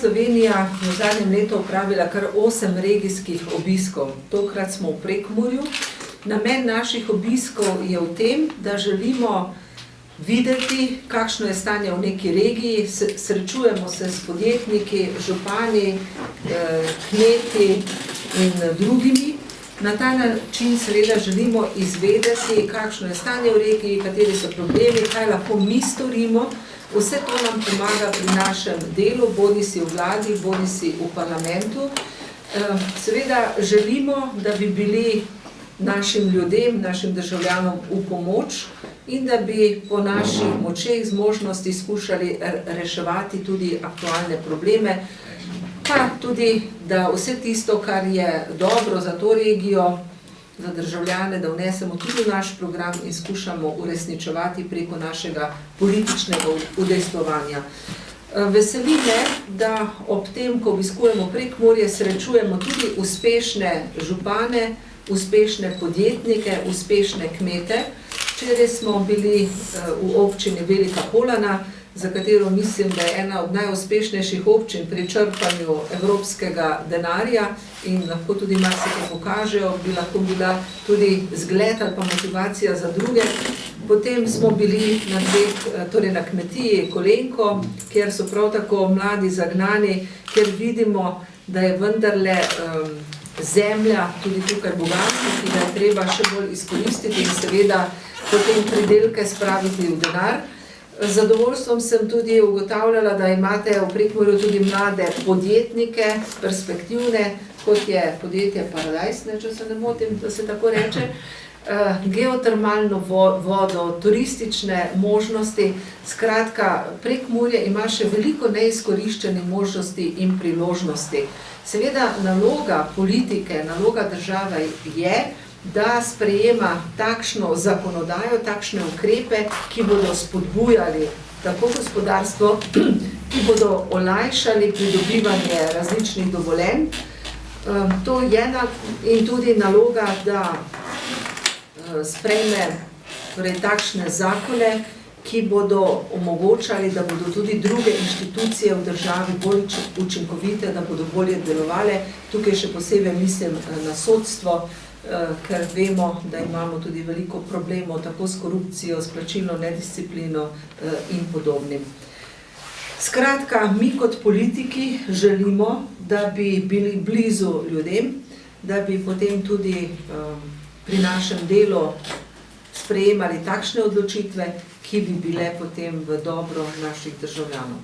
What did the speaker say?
Slovenija v zadnjem letu opravila kar 8 regijskih obiskov. Tokrat smo v Prekmurju. Namen naših obiskov je v tem, da želimo videti, kakšno je stanje v neki regiji, srečujemo se s podjetniki, župani, kmeti in drugimi. Na ta način seveda želimo izvedeti, kakšno je stanje v regiji, kateri so problemi, kaj lahko mi storimo. Vse to nam pomaga pri našem delu, bodisi v vladi, bodisi v parlamentu. Seveda želimo, da bi bili našim ljudem, našim državljanom v pomoč in da bi po naših močeh zmožnosti skušali reševati tudi aktualne probleme, pa tudi, da vse tisto, kar je dobro za to regijo, za državljane, da vnesemo tudi v naš program in skušamo uresničevati preko našega političnega udejstvovanja. Veseli me, da ob tem, ko obiskujemo Prekmurje, srečujemo tudi uspešne župane, uspešne podjetnike, uspešne kmete. Včeraj smo bili v občini Velika Polana, za katero mislim, da je ena od najuspešnejših občin pri črpanju evropskega denarja in lahko tudi marsikaj pokažejo, bi lahko bila tudi zgled ali pa motivacija za druge. Potem smo bili na kmetiji Kolenko, kjer so prav tako mladi zagnani, kjer vidimo, da je vendarle zemlja tudi tukaj bogatstvo, ki ga je treba še bolj izkoristiti in seveda potem pridelke spraviti v denar. Z zadovoljstvom sem tudi ugotavljala, da imate v Prekmurju tudi mlade podjetnike, perspektivne, kot je podjetje Paradise, če se ne motim, da se tako reče, geotermalno vodo, turistične možnosti. Skratka, Prekmurje ima še veliko neizkoriščenih možnosti in priložnosti. Seveda naloga politike, naloga države je, da sprejema takšno zakonodajo, takšne ukrepe, ki bodo spodbujali tako gospodarstvo, ki bodo olajšali pridobivanje različnih dovoljenj. To je in tudi naloga, da sprejme takšne zakone, ki bodo omogočali, da bodo tudi druge inštitucije v državi bolj učinkovite, da bodo bolje delovale. Tukaj še posebej mislim na sodstvo, ker vemo, da imamo tudi veliko problemov tako s korupcijo, s plačilno nedisciplino in podobnim. Skratka, mi kot politiki želimo, da bi bili blizu ljudem, da bi potem tudi pri našem delu sprejemali takšne odločitve, ki bi bile potem v dobro naših državljanov.